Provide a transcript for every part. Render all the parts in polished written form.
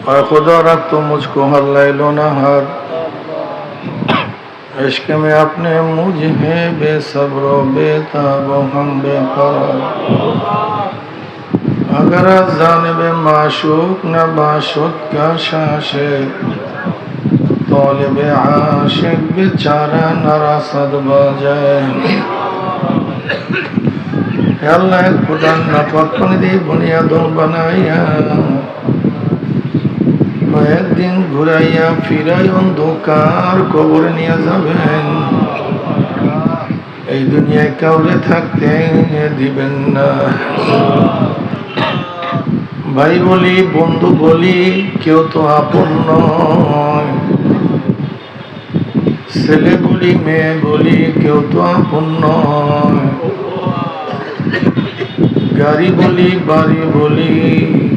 और खुदा रख तो मुझको हर लैलो नहर इश्क में अपने मुझे बेसब्र बेताब हम बेकरार अगर जानिब माशूक न बाशुद का शाशे तौलिब आशिक बेचारा नरासद बजाए अल्लाह खुदा न पकड़ दी बुनियादों बनाया কয়েকদিন ঘুরাইয়া ফিরাই অন্ধকার কবর নিয়ে যাবেন এই দুনিয়ায় কাউরে থাকতে দিবেন না ভাই বলি বন্ধু বলি কেউ তো আপন নয় ছেলে বলি মেয়ে বলি কেউ তো আপন নয় গাড়ি বলি বাড়ি বলি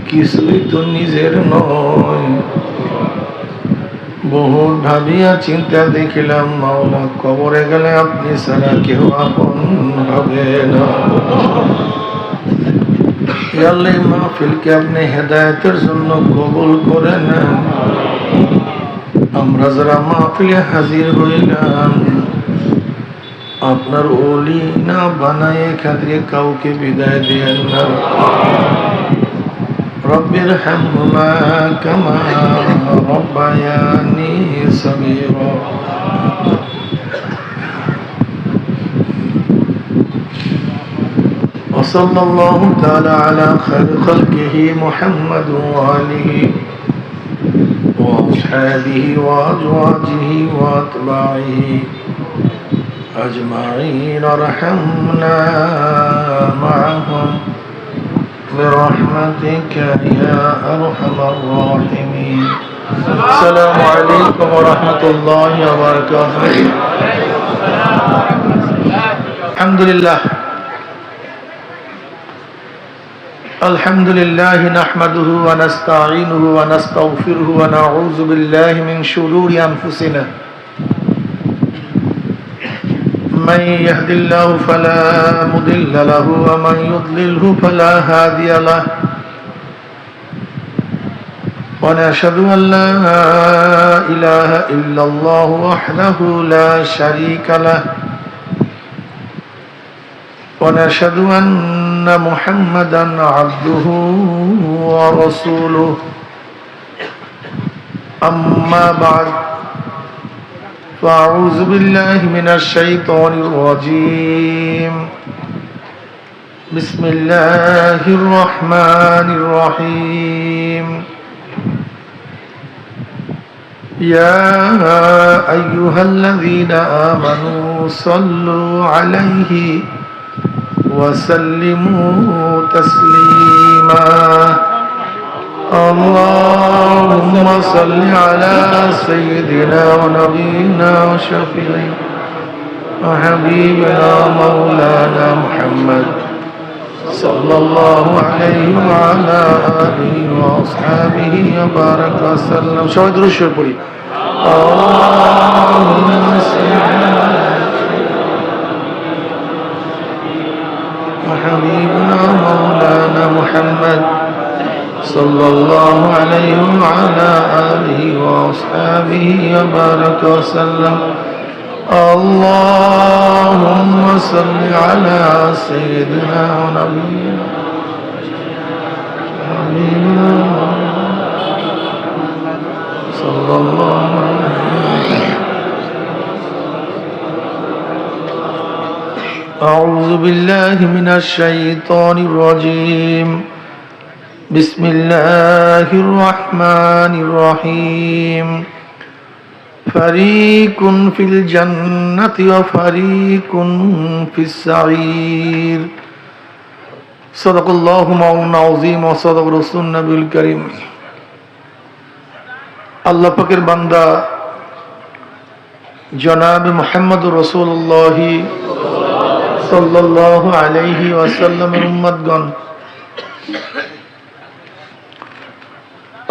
কিছুই তো নিজের নয় বহুত ভাবিয়া চিন্তা দেখিলাম মাওলা কবরে গেলে আপনি ছাড়া কেউ আপন হবে না আল্লাহ মাহফিলকে আপনি হেদায়েতের জন্য কবুল করে নেন আমরা যারা মাহফিলে হাজির হইলাম আপনার ওলি না বানায় খাতিরে কাউকে বিদায় দিয়েন না রব্বির হামহুমা কামা রব্বায়ানি সগীরা وصلى الله تعالى على خير خلقه محمد وآله وأصحابه وأزواجه وأتباعه أجمعين ارحمنا معهم برحمتك يا أرحم الراحمين السلام عليكم ورحمة الله وبركاته الحمد لله نحمده ونستعينه ونستغفره ونعوذ بالله من شرور أنفسنا من يهد الله فلا مضل له ومن يضلله فلا هادي له ونشهد أن لا إله إلا الله وحده لا شريك له ونشهد أن محمدا عبده ورسوله أما بعد فأعوذ بالله من الشيطان الرجيم بسم الله الرحمن الرحيم يا أيها الذين آمنوا صلوا عليه وسلموا تسليما اللهم صل على سيدنا ونبينا وشفيعنا وحبيبنا مولانا محمد صلى الله عليه وعلى آله وأصحابه وبارك وسلم شهد رشد بولي اللهم صل على وحبيبنا مولانا محمد صلى الله عليه وعلى آله وأصحابه وبارك وسلم اللهم صل على سيدنا ونبينا صلى الله عليه وسلم أعوذ بالله من الشيطان الرجيم بسم الله الرحمن الرحيم فريق في الجنة وفريق في السعير صدق الله مولانا العظيم وصدق رسول النبي الكريم আল্লাহ পাকের বান্দা জনাব মুহাম্মদ রাসূলুল্লাহ সাল্লাল্লাহু আলাইহি ওয়াসাল্লামের উম্মতগণ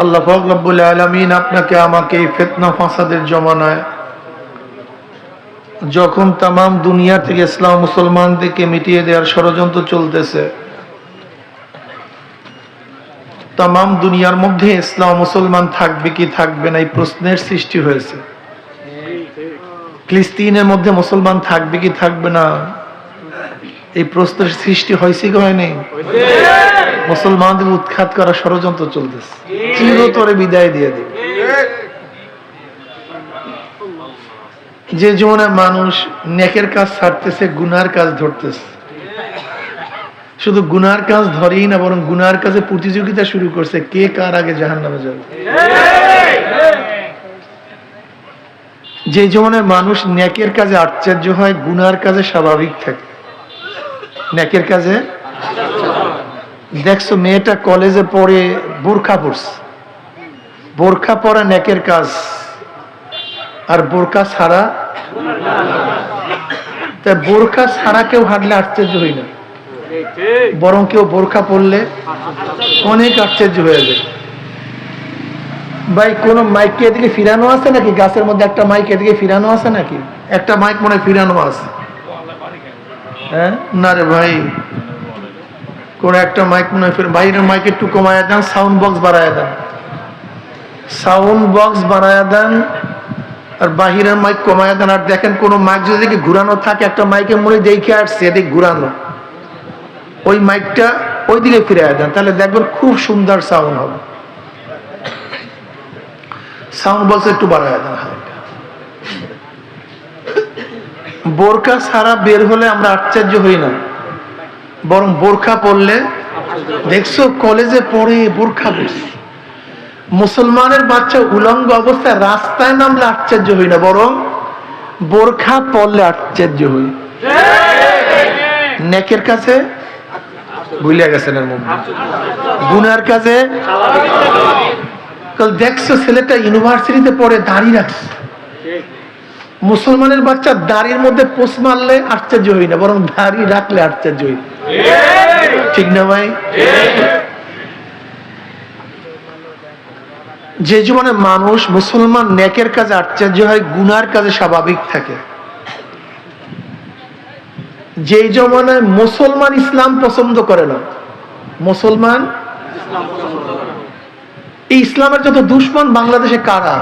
আল্লাহ পাক রব্বুল আলামিন আপনাকে আমাকে এই ফিতনা ফাসাদের জমানায় যখন तमाम দুনিয়া থেকে ইসলাম মুসলমানদেরকে মিটিয়ে দেওয়ার ষড়যন্ত্র চলতেছে তামাম দুনিয়ার মধ্যে ইসলাম মুসলমান থাকবে কি থাকবে না এই প্রশ্নের সৃষ্টি হয়েছে। ফিলিস্তিনের মধ্যে মুসলমান থাকবে কি থাকবে না এই প্রশ্নের সৃষ্টি হয়েছে কি হয়নি? মুসলমানদের উৎখাত করা ষড়যন্ত্র চলতেছে, চিরতরে বিদায় দিয়ে দেবে। যে জীবনে মানুষ নেকের কাজ ছাড়তেছে, গুনার কাজ ধরতেছে, শুধু গুনার কাজ ধরেই না বরং গুনার কাজে প্রতিযোগিতা শুরু করছে, কে কার আগে জাহান্নামে যাবে। যে জীবনে মানুষ নেকের কাজে আশ্চর্য হয়, গুনার কাজে স্বাভাবিক থাকে। নেকের কাজে দেখছো মেয়েটা কলেজে পড়ে বোরখা পরছে, বোরখা পরা নেকের কাজ, আর বোরখা ছাড়া, তাই বোরখা ছাড়া কেউ হাঁটলে আশ্চর্য হই না, বরং কেউ বোরখা পরলে অনেক আশ্চর্য হয়ে যায়। ভাই কোন মাইক কি এদিকে ফিরানো আছে নাকি? গাছের মধ্যে একটা মাইক এদিকে ফিরানো আছে নাকি? একটা মাইক মনে ফিরানো আছে, হ্যাঁ না রে ভাই, কোন একটা মাইক মনে হয় বাইরের মাইক একটু কমায় দেন, সাউন্ড বক্স বাড়ায় দেন, সাউন্ড বক্স বাড়ায় দেন, আর বাহিরের মাইক কমায় দেন। আর দেখেন কোন মাইক যদি ঘুরানো থাকে, একটা মাইকে মনে দেখে আসছে এদিকে ঘুরানো, ওই মাইকটা ওইদিকে ফিরায় দেন, তাহলে দেখবেন খুব সুন্দর সাউন্ড হবে। সাউন্ড বক্স একটু বাড়ায় দেন। বোরকা ছাড়া বের হলে আমরা আশ্চর্য হই না, বরং বোরখা পরলে, দেখছো কলেজে পড়ে বোরখা পরছে, মুসলমানের বাচ্চা উলঙ্গ অবস্থায় রাস্তায় নামলে আশ্চর্য হই না, বরং বোরখা পরলে আশ্চর্য হই। নেকের কাছে ভুলে গেছেন, এর মধ্যে গুনার কাছে। দেখছো ছেলেটা ইউনিভার্সিটিতে পড়ে দাড়ি রাখছে, মুসলমানের বাচ্চা দাড়ির মধ্যে পোষ মারলে আশ্চর্য হই না, বরং দাড়ি রাখলে আশ্চর্য হই। ঠিক না ভাই? যে জীবনে মানুষ মুসলমান নেকের কাজে আশ্চর্য হয়, গুনার কাজে স্বাভাবিক থাকে। যে জমানায় মুসলমান ইসলাম পছন্দ করে না, মুসলমান এই ইসলামের যত দুশ্মন বাংলাদেশে কারা?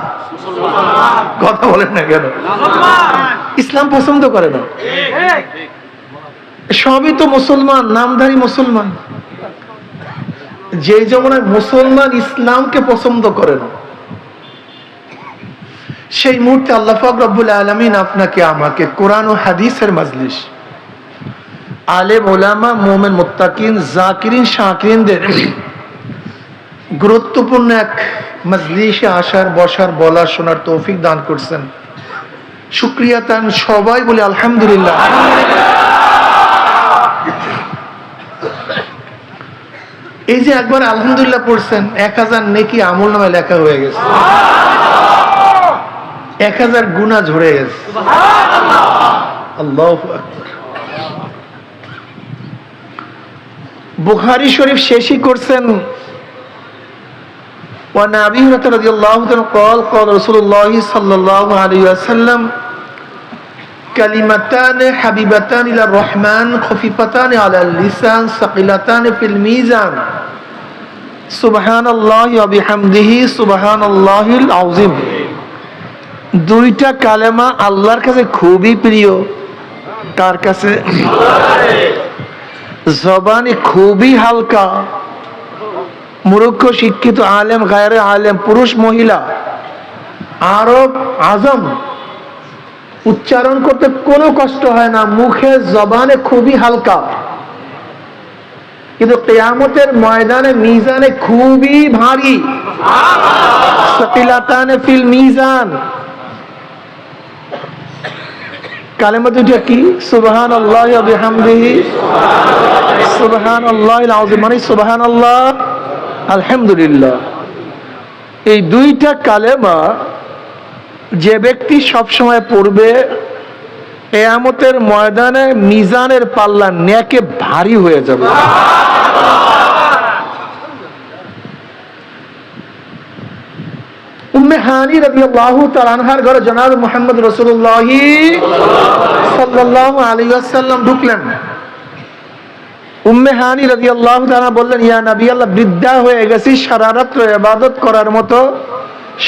কথা বলেন না কেন? ইসলাম পছন্দ করে না, সবই তো মুসলমান, নামধারী মুসলমান। যে জমানায় মুসলমান ইসলামকে পছন্দ করে না, সেই মুহূর্তে আল্লাহ পাক রব্বুল আলামিন আপনাকে আমাকে কোরআন ও হাদিসের মাজলিস, আলেম ওলামা মুমিন মুত্তাকিন জাকিরিন শাকিরিনদের গুরুত্বপূর্ণ এক মাজলিসে আসার, বসার, বলার, শোনার তৌফিক দান করছেন। শুকরিয়া তান সবাই বলে আলহামদুলিল্লাহ। এই যে একবার আলহামদুলিল্লাহ পড়ছেন, 1000 নেকি আমলনামায় লেখা হয়ে গেছে, 1000 গুনাহ ঝরে গেছে। আল্লাহু আকবার। বুখারী শরীফ শেষই করছেন, وعن أبي هريرة رضي الله عنه قال قال رسول الله صلى الله عليه وسلم كلمتان حبيبتان إلى الرحمن خفيفتان على اللسان ثقيلتان في الميزان سبحان الله وبحمده سبحان الله العظيم। দুইটা কালেমা আল্লাহর কাছে খুবই প্রিয়। কার কাছে? জবানে খুবই হালকা। মূর্খ, শিক্ষিত, আলেম, গায়রে আলেম, পুরুষ, মহিলা, আরব, আজম উচ্চারণ করতে কোনো কষ্ট হয় না, মুখে জবানে খুবই হালকা, কিন্তু কিয়ামতের ময়দানে মিজানে খুবই ভারী। সাকিলাতানে ফিল মিজান। কালেমা দুইটা কি? সুবহানাল্লাহি ওয়া বিহামদিহি সুবহানাল্লাহিল আযীম, মানে সুবহানাল্লাহ আলহামদুলিল্লাহ। এই দুইটা কালেমা যে ব্যক্তি সবসময় পড়বে, কিয়ামতের ময়দানে মিজানের পাল্লা নেকে ভারী হয়ে যাবে। উম্মে হানি রাদিয়াল্লাহু তাআলা আনহার ঘরে জনাব মুহাম্মদ রাসূলুল্লাহ সাল্লাল্লাহু আলাইহি ওয়াসাল্লাম ঢুকলেন। উম্মে হানি রাদিয়াল্লাহু তাআলা বললেন, ইয়া নবী আল্লাহ, বৃদ্ধা হয়ে গেছি, সারা রাত্র ইবাদত করার মতো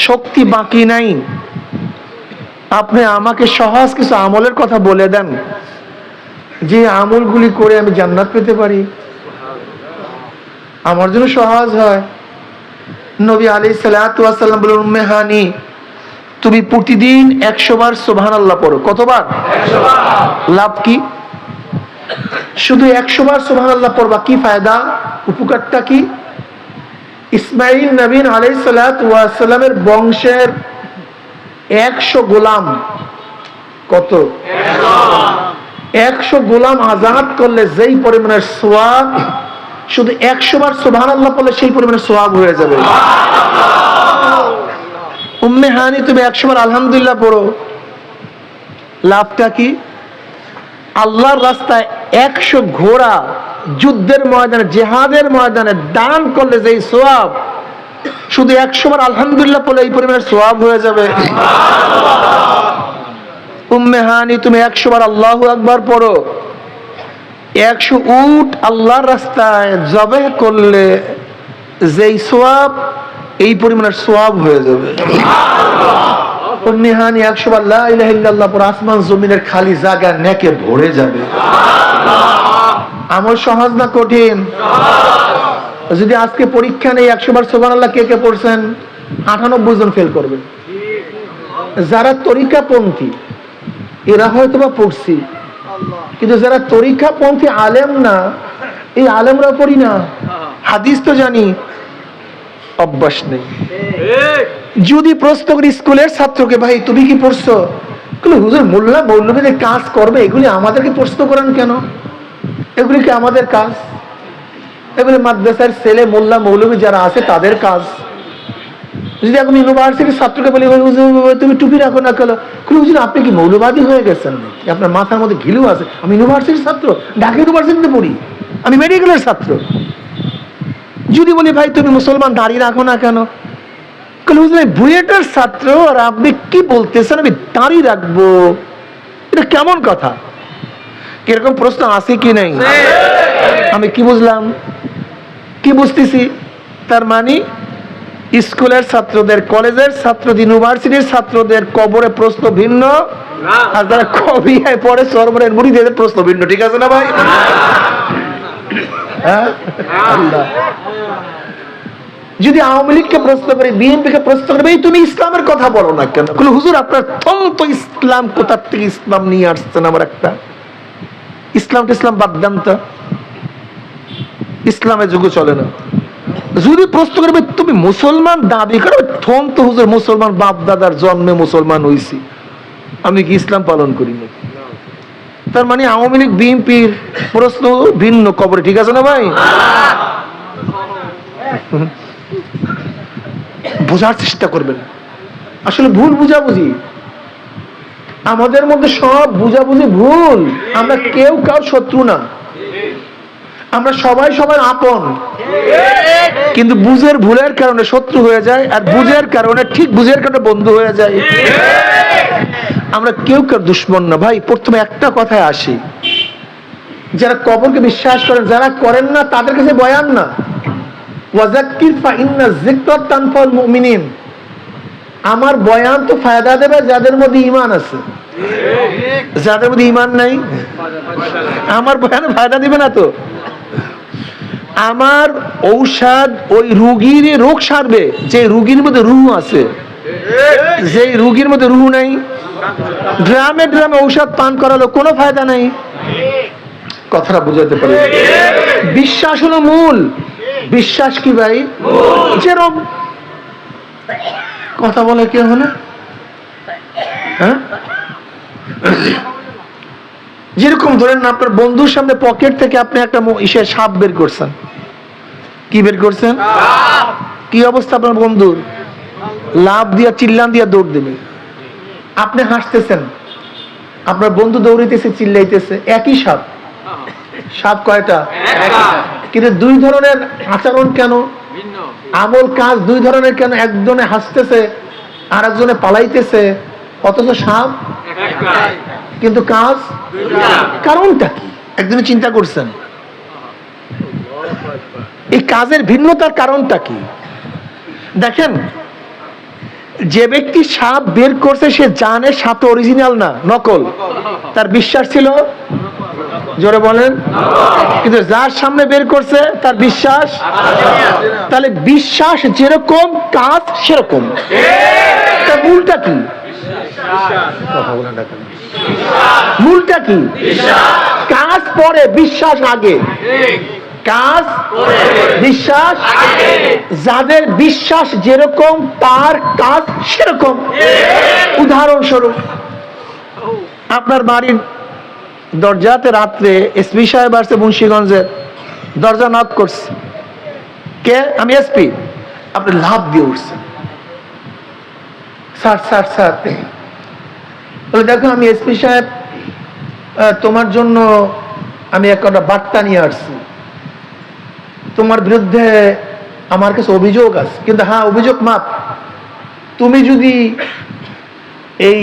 শক্তি বাকি নাই, আপনি আমাকে সহজ কিছু আমলের কথা বলে দেন, যে আমলগুলি করে আমি জান্নাত পেতে পারি, আমার জন্য সহজ হয়। নবী আলাইহিস সালাতু ওয়াস সালাম বললেন, উম্মে হানি, তুমি প্রতিদিন 100 বার সুবহানাল্লাহ পড়ো। কতবার? 100 বার। লাভ কি? শুধু 100 বার সুবহানাল্লাহ পড়বা, কি ফায়দা, উপকারটা কি? ইসমাঈল নবী আলাইহিস সালাতু ওয়াস সালামের বংশের 100 গোলাম, কত? 100 গোলাম আজাদ করলে যেই পরিমাণের সওয়াব, শুধু 100 বার সুবহানাল্লাহ পড়লে সেই পরিমাণের সওয়াব হয়ে যাবে। উম্মে হানি, তুমি 100 বার আলহামদুলিল্লাহ পড়ো, লাভটা কি? আল্লাহর রাস্তায় 100 ঘোড়া যুদ্ধের ময়দানে, জিহাদের ময়দানে দান করলে যেই সওয়াব, শুধু 100 বার আলহামদুলিল্লাহ পড়লে এই পরিমাণের সওয়াব হয়ে যাবে। উম্মে হানি, তুমি 100 বার আল্লাহু আকবার পড়ো, 100 উট আল্লাহর রাস্তায় জবাহ করলে যেই সওয়াব, এই পরিমাণের সওয়াব হয়ে যাবে। উম্মে হানি 100 বার লা ইলাহা ইল্লাল্লাহ পড়ো, আসমান জমিনের খালি জায়গা নেকে ভরে যাবে। আমল সহজ না কঠিন? যদি আজকে পরীক্ষা নেই 100 বার সুবহানাল্লাহ কে কে পড়ছেন, 98 জন ফেল করবেন। যারা তরিকাপন্থী এরা হয়তো বা পড়ছি, কিন্তু যারা তরিকাপন্থী আলেম না, এই আলেমরা পড়ি না, হাদিস তো জানি, অভ্যাস নেই। যদি প্রশ্ন করি স্কুলের ছাত্রকে, ভাই তুমি কি পড়ছো, হুজুর মোল্লা মৌলবীদের কাজ করবে, এগুলি আমাদেরকে প্রশ্ন করেন কেন, এগুলি কি আমাদের কাজ? এগুলি মাদ্রাসার ছেলে মোল্লা মৌলবী যারা আছে তাদের কাজ। যদি এখন ইউনিভার্সিটির ছাত্রকে বলি, তুমি টুপি রাখো না কেন, হুজুর আপনি কি মৌলবাদী হয়ে গেছেন নাকি, আপনার মাথার মধ্যে ঘিলু আছে? আমি ইউনিভার্সিটির ছাত্র, ঢাকা ইউনিভার্সিটিতে পড়ি, আমি মেডিকেলের ছাত্র। যদি বলি ভাই তুমি মুসলমান, দাঁড়িয়ে রাখো না কেন, হুজুর বুয়েটের ছাত্র আর আপনি কি বলতেছেন আমি দাঁড়িয়ে রাখবো, এটা কেমন কথা? এরকম প্রশ্ন আছে কি নাই? আমি কি বুঝলাম, কি বুঝতেছি? তার মানে স্কুলের ছাত্রদের, কলেজের ছাত্রদের, ইউনিভার্সিটির ছাত্রদের কবরে প্রশ্ন ভিন্ন, আর যারা কবিয়ায় পড়ে সরবরের মুরিদের প্রশ্ন ভিন্ন। ঠিক আছে না ভাই? যদি আওয়ামী লীগকে প্রশ্ন করে, বিএনপি কে প্রশ্ন করে, তুমি ইসলামের কথা বলো না কেন, হুজুর আপনার তো ইসলাম কোথা থেকে ইসলাম নিয়ে আসছেন, আমার একটা ইসলামটা ইসলাম বাদ দেন তো, ইসলামের যুগে চলে না। যদি প্রশ্ন করবে তুমি মুসলমান দাবি করো, থম তো হুজুর মুসলমান, বাপ দাদার জন্মে মুসলমান হইছি, আমি কি ইসলাম পালন করি না? তার মানে আওয়ামী লীগ বিএনপির প্রশ্ন ভিন্ন কবরে। ঠিক আছে না ভাই? বোঝার চেষ্টা করবেন, আসলে ভুল বুঝাবুঝি আমাদের মধ্যে, সব বুঝাবুঝি ভুল। আমরা কেউ কার শত্রু না, আমরা সবাই সবার আপন, কিন্তু বুঝের ভুলের কারণে শত্রু হয়ে যায়, আর বুঝের কারণে, ঠিক বুঝের কারণে বন্ধু হয়ে যায়। আমরা কেউ কার দুশ্মন না ভাই। প্রথমে একটা কথায় আসি, যারা কবরকে বিশ্বাস করেন, যারা করেন না তাদের কাছে বয়ান না, ওয়াযাক্কির ফাইন্না যিকরা তানফাউল মুমিনিন, আমার বয়ান তো ফায়দা দেবে যাদের মধ্যে ঈমান আছে, যাদের মধ্যে ঈমান নাই আমার বয়ান ফায়দা দিবে না। তো আমার ঔষধ ওই রোগীর রোগ সারবে যে রোগীর মধ্যে রূহ আছে, যে রোগীর মধ্যে রূহ নাই, ড্রামে ড্রামে ঔষধ পান করালো কোনো ফায়দা নাই। কথাটা বুঝাতে পারি? বিশ্বাস হলো মূল। বিশ্বাস কি ভাই? যেরকম কথা বলে কে হলে, হ্যাঁ, যেরকম ধরেন আপনার বন্ধুর সামনে পকেট থেকে আপনি একটা সাপ বের করছেন, কি বের করছেন, কি অবস্থা আপনার বন্ধুর? লাভ দিয়া চিল্লান দিয়া দৌড় দেবে, আপনি হাসতেছেন, আপনার বন্ধু দৌড়াইতেছে চিল্লাইতেছে, একই সাপ। সাপ কয়টা? কিন্তু দুই ধরনের আচরণ কেন, আমল কাজ দুই ধরনের কেন? একজনে হাসতেছে আর একজনে পালাইতেছে, অথচ সাপ কিন্তু কাজ, কারণটা কি একজনে চিন্তা করছেন? এই কাজের ভিন্নতার কারণটা কি? দেখেন, যে ব্যক্তি সাপ বের করছে সে জানে সাপ অরিজিনাল না, নকল। তার বিশ্বাস ছিল, জোরে বলেন। কিন্তু যার সামনে বের করছে তার বিশ্বাস। তাহলে বিশ্বাস যেরকম কাজ সেরকম। মূলটা কি? মূলটা কি? কাজ পরে, বিশ্বাস আগে। কাজ, বিশ্বাস। যাদের বিশ্বাস যেরকম তার কাজ সেরকম। উদাহরণস্বরূপ, আপনার বাড়ির দরজাতে রাত্রে এসপি সাহেব আসছে মুন্সিগঞ্জের, দরজা নক করছে, কে? আমি এসপি। আপনি লাভ দিয়ে উঠছেন, স্যার স্যার স্যার। বলে, দেখো আমি এসপি সাহেব, তোমার জন্য আমি একটা বার্তা নিয়ে আসছি। তোমার বিরুদ্ধে আমার কাছে অভিযোগ আছে, কিন্তু হ্যাঁ, অভিযোগ মাপ। তুমি যদি এই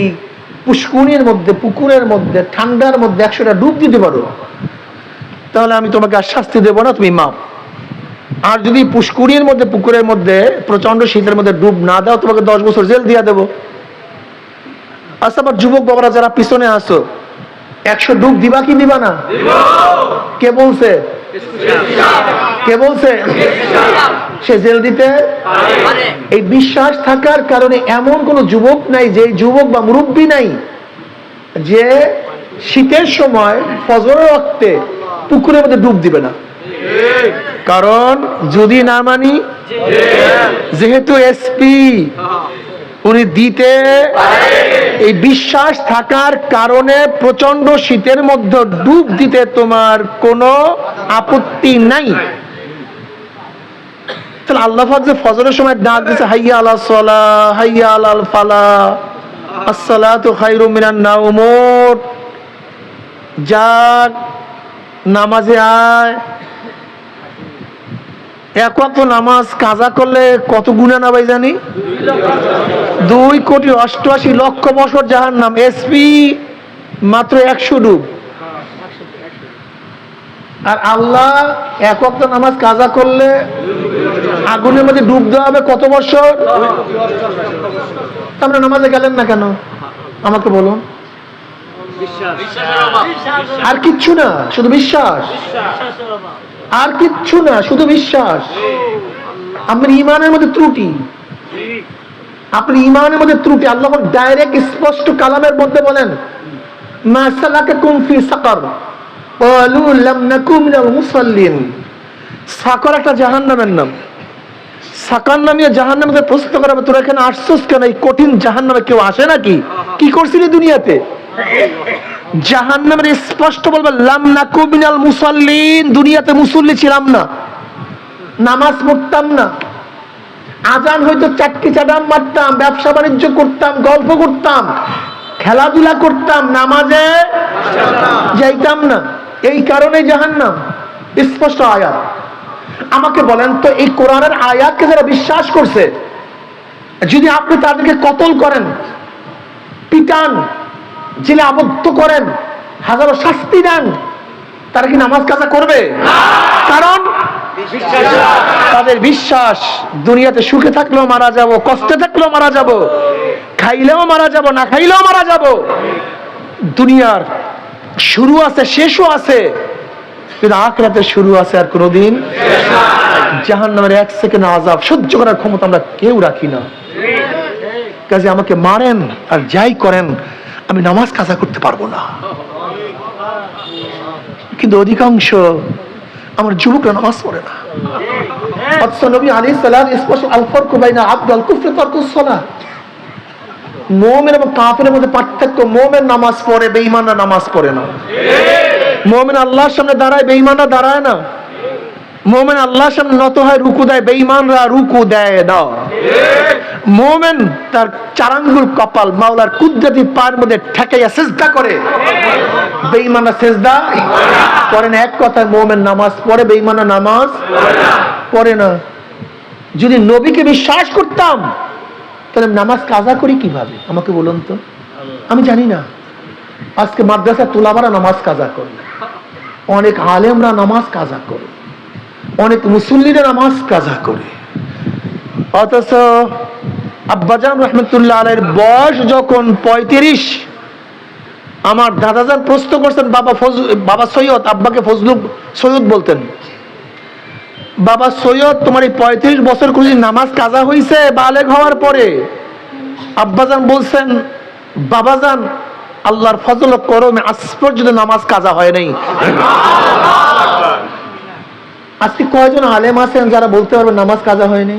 পুষ্কুনির মধ্যে, পুকুরের মধ্যে, ঠান্ডার মধ্যে 100টা ডুব দিতে পারো তাহলে আমি তোমাকে আর শাস্তি দেবো না, তুমি মাপ। আর যদি পুষ্কুনির মধ্যে, পুকুরের মধ্যে প্রচন্ড শীতের মধ্যে ডুব না দাও, তোমাকে 10 বছর জেল দিয়ে দেবো। আচ্ছা, আমার যুবক বাবারা যারা পিছনে আসো, 100 ডুব দিবা কি দিবা না? কে বলছে? কে বলছে? সে জেল দিতে। এই বিশ্বাস থাকার কারণে এমন কোন যুবক নাই, যে যুবক বা মুরব্বী নাই যে শীতের সময় ফজরের ওয়াক্তে পুকুরের মধ্যে ডুব দিবে না। কারণ যদি না মানি, যেহেতু এসপি উনি দিতে, এই বিশ্বাস থাকার কারণে প্রচন্ড শীতের মধ্যে ডুব দিতে তোমার কোনো আপত্তি নাই। তাহলে আল্লাহ পাক যে ফজরের সময় ডাক দিয়েছে, হাইয়া আলাস সালাহ, হাইয়া আলাল ফালাহ, আসসালাতু খায়রুম মিনান নাওম, যাক নামাজে আয়। এক ওয়াক্ত নামাজ কাজা করলে কত গুনাহ না ভাই জানি? 2,88,00,000 বছর জাহান্নাম। এসপি মাত্র 100 ডুব। আর আল্লাহ এক ওয়াক্ত নামাজ কাজা করলে আগুনের মধ্যে ডুব দেওয়া হবে কত বছর? আমরা নামাজে গেলেন না কেন আমাকে বলুন? আর কিচ্ছু না, শুধু বিশ্বাস। আর কিচ্ছু না, শুধু বিশ্বাস। আপনার ইমানের মধ্যে ত্রুটি, আপনার ইমানের মধ্যে ত্রুটি। আল্লাহ ডাইরেক্ট স্পষ্ট কালামের মধ্যে বলেন, মা সালাকাকুম ফি সাকার ক্বালু লাম নাকু মিনাল মুসাল্লিন। সাকার একটা জাহান্নামের নাম। সাকার নামীয় জাহান্নামে প্রশ্ন করা হবে, তোরা এখানে আসছিস কেন? এই কঠিন জাহান্নামে কেউ আসে নাকি? কি করছিলি দুনিয়াতে? জাহান্নামের স্পষ্ট বলবে, লাম নাকু মিনাল মুসাল্লিন। দুনিয়াতে মুসল্লি ছিলাম না, নামাজ পড়তাম না, আজান হয়তো চাটকি চাটাম মারতাম, ব্যবসা বাণিজ্য করতাম, গল্প করতাম, খেলাধুলা করতাম, নামাজে যাইতাম না। এই কারণে জাহান্নাম। স্পষ্ট আয়াত। আমাকে বলেন তো, এই কোরআনের আয়াতকে যারা বিশ্বাস করছে, যদি আপনি তাদেরকে কতল করেন, পিটান, জেলে আবদ্ধ করেন, হাজারো শাস্তি দেন, তারা কি নামাজ কাজা করবে? কারণ তাদের বিশ্বাস দুনিয়াতে সুখে থাকলেও মারা যাব, কষ্টে থাকলেও মারা যাব, খাইলেও মারা যাব, না খাইলেও মারা যাব। দুনিয়ার শুরু আছে, শেষও আছে, কিন্তু আখিরাতের শুরু আছে আর কোনোদিন। জাহান্নামের 1 সেকেন্ড আযাব সহ্য করার ক্ষমতা আমরা কেউ রাখি না। কাজে আমাকে মারেন আর যাই করেন, আমি নামাজ কাজা করতে পারবো না। কিন্তু অধিকাংশ আমার যুবকরা নামাজ পড়ে না। অথচ নবী আলাইহিস সালাম স্পষ্ট আল ফারকু বাইনা আবদ আল কুফর তারকুস সালাহ, মুমিন এবং কাফিরের মধ্যে পার্থক্য। মুমিন নামাজ পড়ে, বেঈমানরা নামাজ পড়ে না। মুমিন আল্লাহর সামনে দাঁড়ায়, বেঈমানরা দাঁড়ায় না। মুমিন আল্লাহর সামনে নত হয়, রুকু দেয়, বেঈমানরা রুকু দেয় না। মুমিন তার 4 আঙ্গুল কপাল মাওলার কুদরতি পায়ের মধ্যে ঠেকাইয়া সিজদা করে, বেঈমানরা সিজদা করে না। এক কথায় মুমিন নামাজ পড়ে, বেঈমানরা নামাজ পড়ে না। যদি নবীকে বিশ্বাস করতাম তাহলে নামাজ কাজা করি কিভাবে আমাকে বলুন তো? আমি জানি না। আজকে মাদ্রাসা তোলাবারা নামাজ কাজা করে, অনেক আলেমরা নামাজ কাজা করে, অনেক মুসল্লিরা নামাজ কাজা করে, অথচ আব্বাজান রহমতুল্লাহ আলাইহির বয়স যখন 35, আমার দাদাজান প্রশ্ন করছেন, বাবা সৈয়দ, আব্বাকে ফজলু সৈয়দ বলতেন, বাবা সৈয়দ তোমার এই 35 বছর করে নামাজ কাজা হয়েছে বালেগ হওয়ার পরে? আব্বাজান বলছেন, বাবাজান আল্লাহর ফজল ও করমে আজ পর্যন্ত নামাজ কাজা হয় নাই। আজকে কয়জন আলেম আছেন যারা বলতে পারবে নামাজ কাজা হয়নি?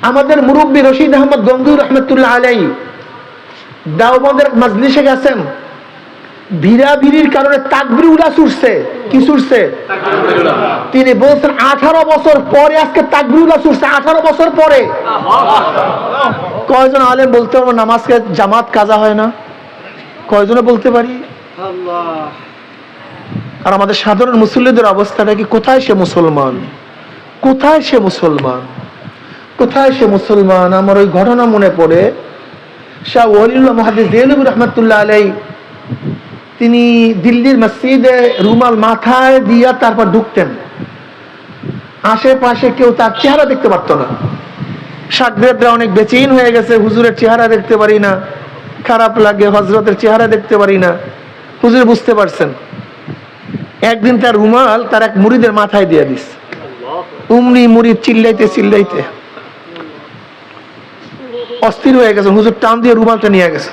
আমাদের মুরব্বী রশিদ আহমদ গঙ্গুর রহমতুল্লাহ আলাইহি দেওবন্দের মজলিসে গেছেন, ভিড়াভিড়ির কারণে তাকবীর উলা ছুটছে। কি ছুটছে? তিনি বলছেন 18 বছর পরে আজকে তাকবীর উলা ছুটছে, 18 বছর পরে। কয়জন আলেম বলতে পারবো নামাজকে জামাত কাজা হয় না? কয়জনে বলতে পারি? আর আমাদের সাধারণ মুসল্লিদের অবস্থাটা কি? কোথায় সে মুসলমান? কোথায় সে মুসলমান? কোথায় সে মুসলমান? আমার ওই ঘটনা মনে পড়ে, শাহ ওয়ালিউল্লাহ মুহাদ্দিস দেহলভী রহমাতুল্লাহ আলাইহি তিনি দিল্লির মসজিদে রুমাল মাথায় দিয়া তারপর ঢুকতেন, আশেপাশে কেউ তার চেহারা দেখতে পারত না। শাকদেবরা অনেক বেচেইন হয়ে গেছে, হুজুরের চেহারা দেখতে পারি না, খারাপ লাগে, হযরতের চেহারা দেখতে পারি না। হুজুর বুঝতে পারছেন, একদিন তার রুমাল তার এক মুরিদের মাথায় দিয়ে দিস। উমরি মুরিদ চিল্লাইতে চিল্লাইতে অস্থির হয়ে গেছে, হুজুর টান দিয়ে রুমালটা নিয়ে গেছে।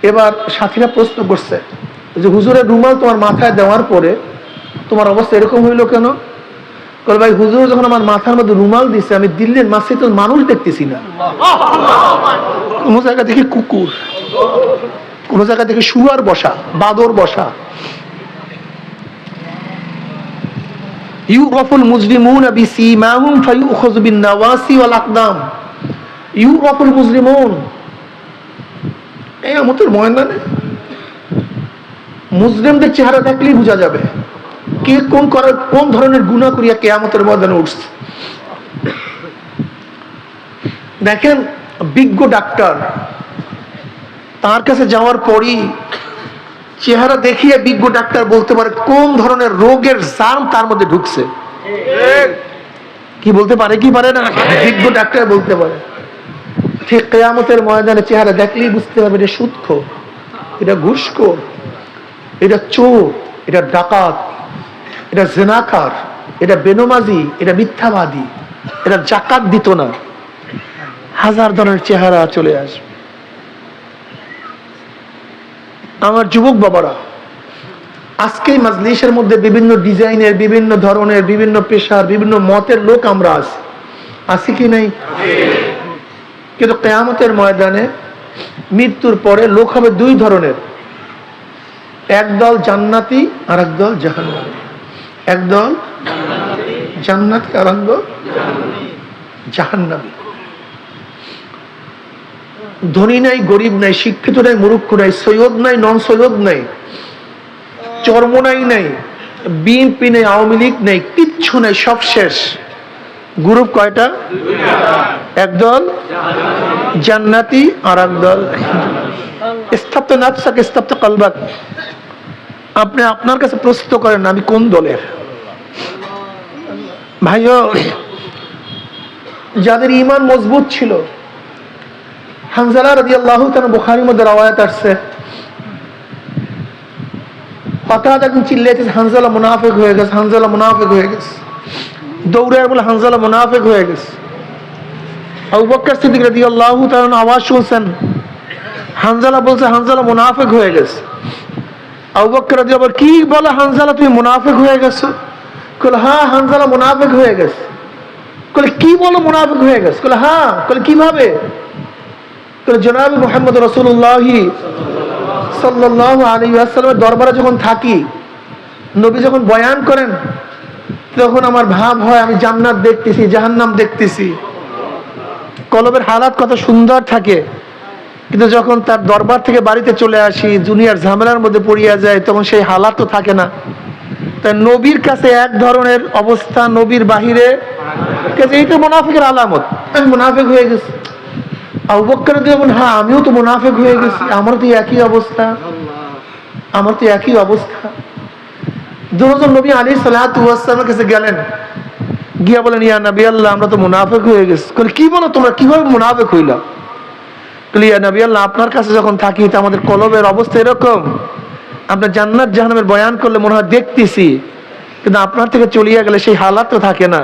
এবার সাথীরা প্রশ্ন করছে যে হুজুরের রুমাল তোমার মাথায় দেওয়ার পরে তোমার অবস্থা এরকম হইলো কেন? বলে ভাই, হুজুর যখন আমার মাথার মধ্যে রুমাল দিছে, আমি দিল্লির মসজিদে মানুষ দেখতেছি না, কোন জায়গা থেকে কুকুর, কোন জায়গা থেকে শুয়ার বসা, বাদর বসা। ইউরাফুল মুজরিমুন বিসীমাহুম ফায়ুখাযু বিন-নাওয়াসি ওয়াল আকদাম। ইউরাফুল মুজরিমুন, কিয়ামতের ময়দানে মুজরিমদের চেহারা দেখলেই বোঝা যাবে কে কোন ধরনের গুনাহ করিয়া কিয়ামতের ময়দানে উঠছে। দেখেন, বিজ্ঞ ডাক্তার, তার কাছে যাওয়ার পরই চেহারা দেখিয়ে বিজ্ঞ ডাক্তার বলতে পারে কোন ধরনের রোগের জার্ম তার মধ্যে ঢুকছে। কি বলতে পারে? কি পারে না? বিজ্ঞ ডাক্তার বলতে পারে। ঠিক কিয়ামতের ময়দানে চেহারা দেখলেই বুঝতে হবে এটা সুদখোর, এটা ঘুষখোর, এটা চোর, এটা ডাকাত, এটা জিনাকার, এটা বেনমাজি, এটা মিথ্যাবাদী, এটা যাকাত দিত না। হাজার ধরনের চেহারা চলে আসবে। আমার যুবক বাবারা, আজকে মাজলিসের মধ্যে বিভিন্ন ডিজাইনের, বিভিন্ন ধরনের, বিভিন্ন পেশার, বিভিন্ন মতের লোক আমরা আছি কি নাই? কিন্তু কিয়ামতের ময়দানে মৃত্যুর পরে লোক হবে দুই ধরনের, একদল জান্নাতি আর একদল জাহান্নামী। একদল জান্নাতি আর একদল জাহান্নামী। ধনী নাই, গরিব নাই, শিক্ষিত নাই, মূর্খ নাই, সৈয়দ নাই, নন সৈয়দ নাই, চরমনাই নাই, বিএনপি নাই, আওয়ামী লীগ নাই, কিচ্ছু নাই, সব শেষ। গ্রুপ কয়টা? একদল জান্নাতি আর একদল। ইস্তাবত নাফসাক ইস্তাবত কলবাক। আপনি আপনার কাছে প্রশ্ন করেন আমি কোন দলের? ভাইও, যাদের ঈমান মজবুত ছিল, হানজালা রাদিয়াল্লাহু তাআলা, বুখারীর মধ্যে রওয়ায়াত আসছে, হঠাৎ একদিন চিল্লাইতেছে হানজালা মুনাফিক হয়ে গেছে, হানজালা মুনাফিক হয়ে গেছে। দৌড়ে বলে হানজালা মুনাফিক হয়ে গেছে। আবু বকর সিদ্দিক রাদিয়াল্লাহু তাআলা আওয়াজ শুনছেন, হানজালা বলছে হানজালা মুনাফিক হয়ে গেছে। আবু বকর রাদিয়াল্লাহু, কি বলে হানজালা তুমি মুনাফিক হয়ে গেছো? কইল হ্যাঁ, হানজালা মুনাফিক হয়ে গেছে। কইল কি বলো মুনাফিক হয়ে গেছে? কইল হ্যাঁ। কইল কিভাবে? কইল জনাব মুহাম্মদ রাসূলুল্লাহ সাল্লাল্লাহু আলাইহি ওয়াসাল্লামের দরবারে যখন থাকি, নবী যখন বয়ান করেন, তখন আমার ভাব হয় আমি জান্নাত দেখতেছি, জাহান্নাম দেখতেছি। কলবের হালাত কত সুন্দর থাকে, কিন্তু যখন তার দরবার থেকে বাড়িতে চলে আসি, দুনিয়ার ঝামেলার মধ্যে পড়িয়া যায়, তখন সেই হালাত তো থাকে না। তাই নবীর কাছে এক ধরনের অবস্থা, নবীর বাহিরে এইটা মুনাফিকের আলামত। আমি মুনাফিক হয়ে গেছি। আবু বকর রাদিয়াল্লাহু, হ্যাঁ আমিও তো মুনাফিক হয়ে গেছি, আমার তো একই অবস্থা, আমার তো একই অবস্থা। দুজন নবী আলাইহিস সালাতু ওয়াস সালামের কাছে গেলেন, গিয়া বলেন, ইয়া নবী আল্লাহ, আমরা তো মুনাফিক হয়ে গেছি। বলে, কি বলো তোমরা, কিভাবে মুনাফিক হইলা? বলে, ইয়া নবী আল্লাহ, আপনার কাছে যখন থাকি তো আমাদের কলবের অবস্থা এরকম, আমরা জান্নাত জাহান্নামের বয়ান করলে মনে হয় দেখতেছি, কিন্তু আপনার থেকে চলিয়া গেলে সেই হালাত তো থাকে না।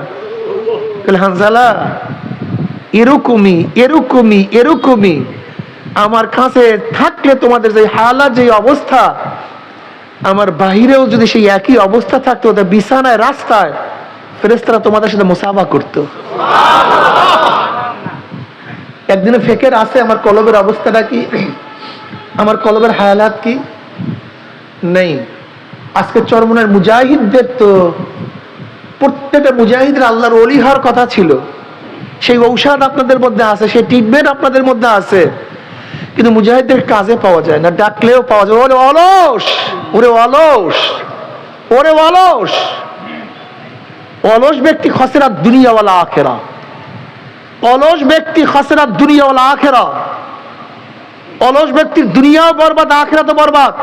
বলে, হানজালা, এরকমই এরকমই এরকমই আমার কাছে থাকলে তোমাদের যে হালাত, যে অবস্থা, আমার বাহিরেও যদি সেই একই অবস্থা থাকতো, বিছানায়, রাস্তায়, ফেরেশতারা তোমাদের সাথে মুসাফা করতো। একদিনে ফেকের আছে আমার কলবের অবস্থাটা কি, আমার কলবের হালাত কি নেই। আজকে চরমনের মুজাহিদদের তো প্রত্যেকটা মুজাহিদের আল্লাহর ওলি হওয়ার কথা ছিল, সেই ঔষধ আপনাদের মধ্যে আছে, সেই ট্রিটমেন্ট আপনাদের মধ্যে আছে, কিন্তু মুজাহিদদের কাজে পাওয়া যায় না, ডাকলেও পাওয়া যায়। ওরে অলস, ওরে অলস, ওরে অলস, অলস ব্যক্তি খাসিরাত দুনিয়া ওয়াল আখিরা, অলস ব্যক্তি খাসিরাত দুনিয়া ওয়াল আখিরা। অলস ব্যক্তির দুনিয়াও বরবাদ, আখিরাতও বরবাদ।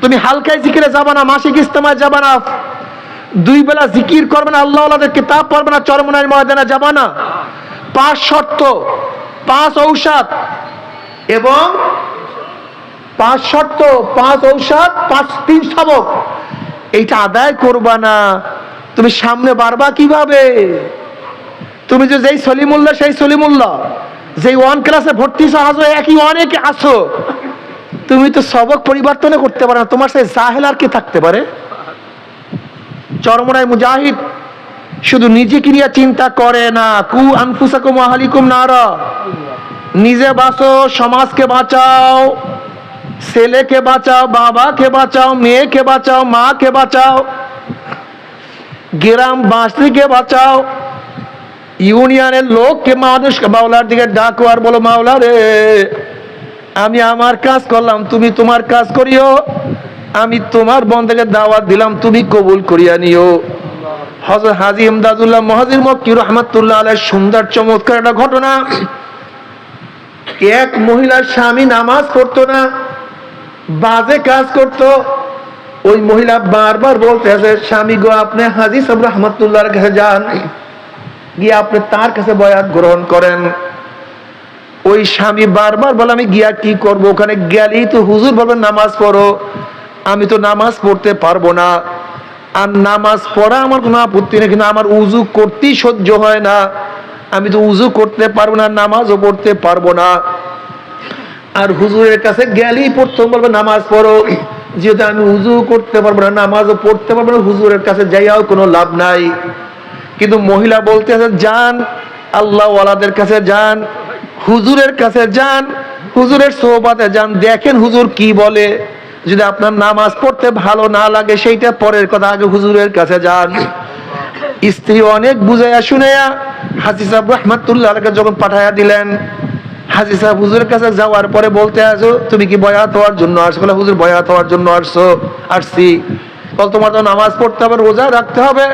তুমি হালকায় জিকিরে যাবা না, মাসিক ইজতেমায় যাবা না, 2 বেলা জিকির করবে না, আল্লাহ ওয়ালাদের কিতাব পড়বে না, চরমনের ময়দানে যাবা না। 5 শর্ত, 5 ঔষধ এবং 5 শর্ত, 5 ঔষধ, 3 সবক, এইটা আদায় করবা না, তুমি সামনে বাড়বা কিভাবে? তুমি যে যেই সলিমুল্লাহ সেই সলিমুল্লাহ, যেই 1 ক্লাসে ভর্তি আছো একই অনেকে আছো, তুমি তো সবক পরিবর্তন করতে পারো না, তোমার সেই জাহেল আর কি থাকতে পারে? চরমনায় মুজাহিদ শুধু নিজেকে নিয়ে চিন্তা করে না, কু আনফুসাকুম ওয়া আহলিকুম নারা, নিজে বাঁচো, সমাজকে বাঁচাও, ছেলেকে বাঁচাও, বাবাকে বাঁচাও, মেয়েকে বাঁচাও, মাকে বাঁচাও, গ্রাম বাসীকে বাঁচাও, ইউনিয়নের লোককে, মানুষকে মাওলার দিকে ডাকো আর বলো, মাওলা রে, আমি আমার কাজ করলাম, তুমি তোমার কাজ করিও, আমি তোমার বন্দেকে দাওয়াত দিলাম, তুমি কবুল করিয়া নিও। হযরত হাজী ইমদাদুল্লাহ মুহাজির মক্কি রাহমাতুল্লাহ আলাইহি সুন্দর চমৎকার একটা ঘটনা। এক মহিলার স্বামী নামাজ পড়তো না, বাজে কাজ করত, ওই মহিলা বারবার বলতে আছে, স্বামী গো, আপনি হাজী সাহেব রাহমাতুল্লাহর কাছে যান, গিয়ে আপনি তার কাছে বয়াত গ্রহণ করেন। ওই স্বামী বারবার বলে, আমি গিয়া কি করব, ওখানে গেলেই তো হুজুর বলবেন নামাজ পড়ো, আমি তো নামাজ পড়তে পারবো না, আর নামাজ পড়া আমার কোনো আপত্তি নেই, কিন্তু আমার উজু করতেই সহ্য হয় না, আমি তো উজু করতে পারবো না, নামাজও পড়তে পারবো না। আর হুজুরের কাছে গেলেই প্রথম বলবে নামাজ পড়ো, যেহেতু আমি উজু করতে পারবো না, নামাজও পড়তে পারবো না, হুজুরের কাছে যাইয়াও কোনো লাভ নাই। কিন্তু মহিলা বলতে আছে, যান, আল্লাহ ওয়ালাদের কাছে যান, হুজুরের কাছে যান, হুজুরের সোহবাতে যান, দেখেন হুজুর কি বলে। যদি আপনার নামাজ পড়তে ভালো না লাগে সেইটা পরের কথা, আগে হুজুরের কাছে যান। স্ত্রী অনেক বুঝাইয়া শুনাইয়া হাজী সাহেব রাহমাতুল্লাহর কাছে যখন পাঠাইয়া দিলেন, হাজী সাহেব হুজুরের কাছে যাওয়ার পরে বলতে আসো, তুমি কি বয়াত হওয়ার জন্য আসছো? বলে, হুজুর বয়াত হওয়ার জন্য আসছি। বল, তোমার তো নামাজ পড়তে হবে, রোজা রাখতে হবে।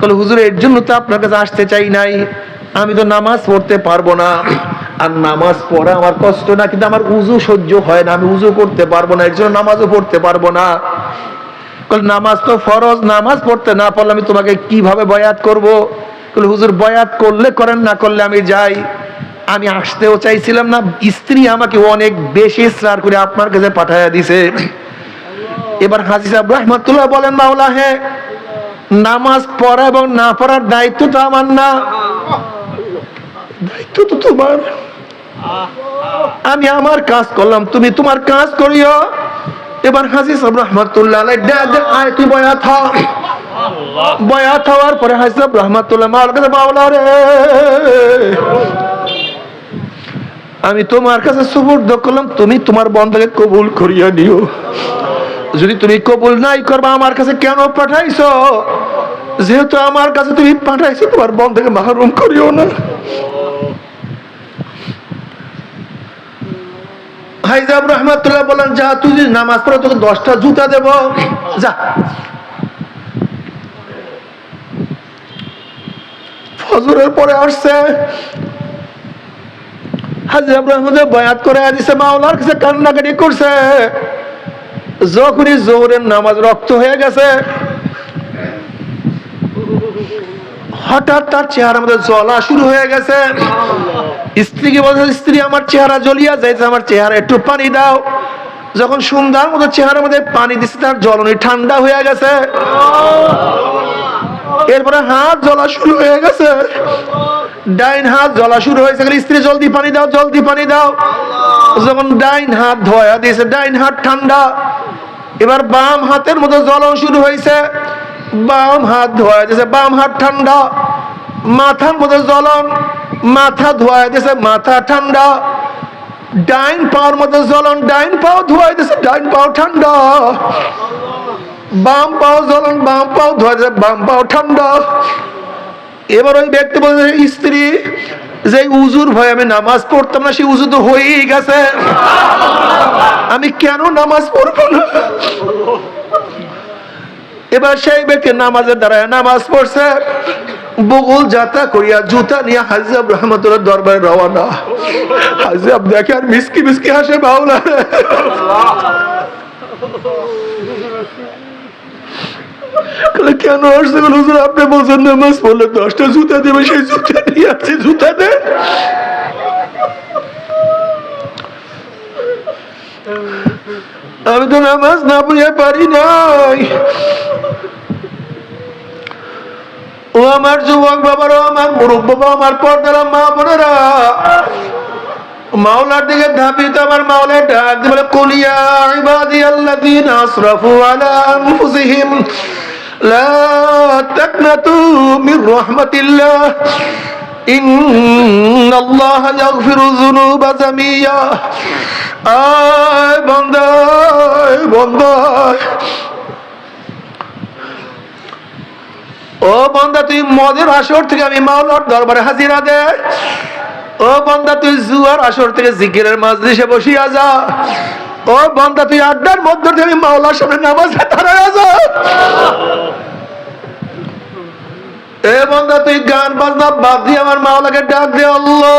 বলে, হুজুর এর জন্য তো আপনার কাছে আসতে চাই নাই, আমি তো নামাজ পড়তে পারবো না, আর নামাজ পড়া আমার কষ্ট না, কিন্তু আমার উজু সহ্য হয় না, আমি উজু করতে পারবো না, এর জন্য নামাজও পড়তে পারবো না। নামাজ তো ফরজ, নামাজ পড়তে না পারলে আমি তোমাকে কিভাবে বয়াত করব? বলে, হুজুর বয়াত করলে করেন, না করলে আমি যাই। আমি আসতেও চাইছিলাম না, স্ত্রী আমাকে অনেক বেশি ইসরার করে আপনার কাছে পাঠাইয়া দিছে। এবার হাজী সাহেব রাহমাতুল্লাহ বলেন, মাওলা, হ্যাঁ, নামাজ পড়া এবং না পড়ার দায়িত্ব তো আমার না, দায়িত্ব তো তোমার। আমি আমার কাজ করলাম, তুমি তোমার কাজ করিও। এবার হাজী সাহেব রাহমাতুল্লাহ আলাইহি তুই বয়াত হ। বয়াত হওয়ার পরে হাজী সাহেব রাহমাতুল্লাহ, মাওলা রে, আমি তোমার কাছে সুবর্দ করলাম, তুমি তোমার বন্দাকে কবুল করিয়া নিও। যদি তুমি কবুল নাই করবা, আমার কাছে কেন পাঠাইছো? যেহেতু আমার কাছে তুমি পাঠাইছো, তোমার বন্দাকে মাহরুম করিও না। হাজী সাহেব রাহমাতুল্লাহ বলেন, যা, তুই যদি নামাজ পড়ো তোকে 10টা জুতা দেব, যা। ফজরের পরে আসছে, হাজী সাহেব রাহমাতুল্লাহ বয়াত করে দিছে, মাওলার কাছে কান্নাকাটি করছে। যখনই জোহরের নামাজ রক্ত হয়ে গেছে, হঠাৎ তার চেহারার মধ্যে জ্বলা শুরু হয়ে গেছে। স্ত্রীকে বলছে, স্ত্রী আমার চেহারা জ্বলিয়া যাইছে, আমার চেহারা একটু পানি দাও। যখন সুন্দর মতো চেহারার মধ্যে পানি দিচ্ছে, তার জ্বলনি ঠান্ডা হয়ে গেছে। এরপরে হাত জ্বলা শুরু হয়ে গেছে, ডাইন হাত জ্বলা শুরু হয়েছে। স্ত্রী জলদি পানি দাও, জলদি পানি দাও। যখন ডাইন হাত ধোয়া দিয়েছে, ডাইন হাত ঠান্ডা। এবার বাম হাতের মধ্যে জ্বলন শুরু হয়েছে, বাম হাত ধোয়া দিয়েছে, বাম হাত ঠান্ডা। মাথার মধ্যে জ্বলন, মাথা ধোয়া দিয়েছে, মাথা ঠান্ডা। ডাইন পাওয়ার মধ্যে জ্বলন, ডাইন পাও ধোয়া দিয়েছে, ডাইন পাও ঠান্ডা। বাম পাও জ্বলন, বাম পাও ধোয়া দিয়েছে, বাম পাও ঠান্ডা। এবার ওই ব্যক্তি বলছে, স্ত্রী যে উজুর ভয় আমি নামাজ পড়তাম না, সেই উজু তো হয়েই গেছে, আমি কেন নামাজ পড়বো না? এবার সেই ব্যক্তি নামাজের দ্বারায় নামাজ পড়ছে, বগুল যাত্রা করিয়া জুতা নিয়ে হাজি আব্দুর রহমতুল্লাহ দরবারে রওনা। হাজি আব্দুল দেখে আর মিসকি মিসকি হাসে, বাউলা কেন আসছে? হুজুর আপনি বলছেন নামাজ পড়লে 10টা জুতা দেবে, সেই জুতা নিয়ে আসছে, জুতা দেন। আমি তো নামাজ না পড়িয়া পারি নাই। ও আমার যুবক বাবারা, আমার মুরুব্ব বাবা, আমার পর্দারা মা বোনেরা, মাওলার দিকে ধাবিত আমার মাওলা ডাক দিয়ে বলে, কুলিয়া ইবাদিয়াল্লাযীনা আসরাফু আলা আনফুসিহিম লা তাকনাতু মির রাহমাতিল্লাহ ইন্নাল্লাহা ইয়াগফিরু যুনুবা জামিয়া। আয় বান্দা, বান্দা, ও বান্দা তুই মদের আসর থেকে আমি মাওলার দরবারে হাজিরা দে। ও বান্দা তুই জুয়ার আসর থেকে জিকিরের মাজলিসে বসিয়া যা। ও বান্দা তুই আড্ডার মধ্য থেকে আমি মাওলার সামনে নামাজে দাঁড়ায়া যা। এ বান্দা তুই গান বাজনা বাদ দিয়ে আমার মাওলাকে ডাক দে, আল্লাহ।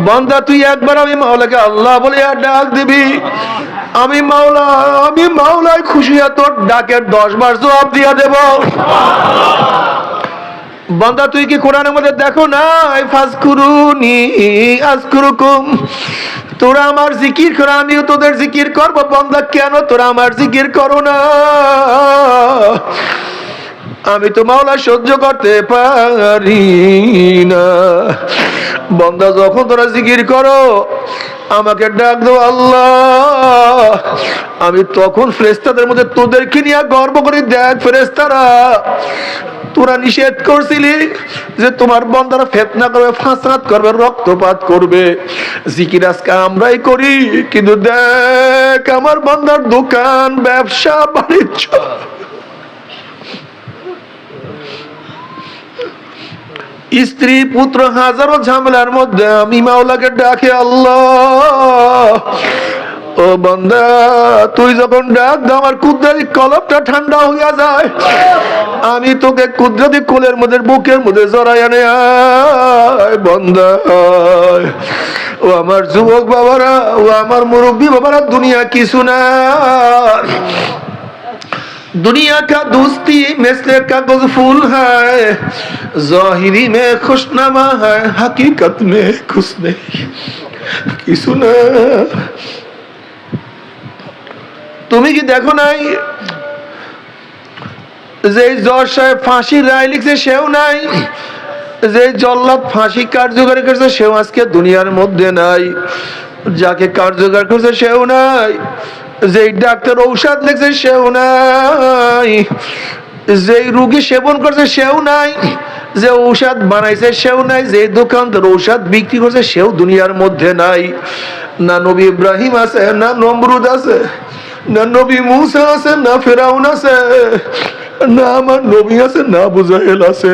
বান্দা তুই একবার আমি মাওলাকে আল্লাহ বলে ডাক দিবি, আমি মাওলা, আমি মাওলায় খুশি হয়ে তোর ডাকের 10 বার জবাব দিয়া দেব। বান্দা তুই কি কোরআনের মধ্যে দেখো না, ফাজকুরুনি আযকুরুকুম, তোরা আমার জিকির কর, আমিও তোদের জিকির করব। বান্দা কেন তোরা আমার জিকির করো না? আমি তো মাওলা সহ্য করতে পারি না। বান্দা যখন তোরা জিকির করো, আমাকে ডাক দাও আল্লাহ, আমি তখন ফেরেশতাদের মধ্যে তোদেরকে নিয়ে গর্ব করি। দেখ ফেরেশতারা, তোরা নিষেধ করছিলি যে তোমার বান্দারা ফিতনা করবে, ফাসাদ করবে, রক্তপাত করবে। জিকির আজকে আমরাই করি, কিন্তু দেখ আমার বান্দার দোকান, ব্যবসা বাণিজ্য, স্ত্রী পুত্র, হাজারো ঝামেলার মধ্যে আমি মাওলাকে ডাকে, আল্লাহ। ও বান্দা তুই যখন ডাক দাও, আমার কুদরতি কলবটা ঠান্ডা হইয়া যায়। আমি তোকে কুদরতি কোলের মধ্যে, বুকের মধ্যে জড়াইয়া নে। আয় বান্দা, ও আমার যুবক বাবারা, ও আমার মুরব্বী বাবারা, দুনিয়া কিছু না। दुनिया का दोस्ती मिसले कागज फूल है, ज़ाहिरी में खुशनमा है, हकीकत में खुश नहीं কিছু না। তুমি কি দেখো নাই যে জজ সাহেব ফাঁসির রায় লিখছে সেও নাই, যে জল্লাদ ফাঁসি কার্যকরী করছে সেও আজকে দুনিয়ার মধ্যে নাই, যাকে কার্যকর করছে সেও নাই, যে ডাক্তার ঔষধ লিখছে সেও নাই, যে রোগী সেবন করছে সেও নাই, যে ঔষধ বানাইছে সেও নাই, যে দোকানদার ঔষধ বিক্রি করছে সেও দুনিয়ার মধ্যে নাই। না নবী ইব্রাহিম আছে, না নমরুদ আছে, না নবী মুসা আছে, না ফেরাউন আছে, না আমার নবী আছে, না আবু জাহেল আছে।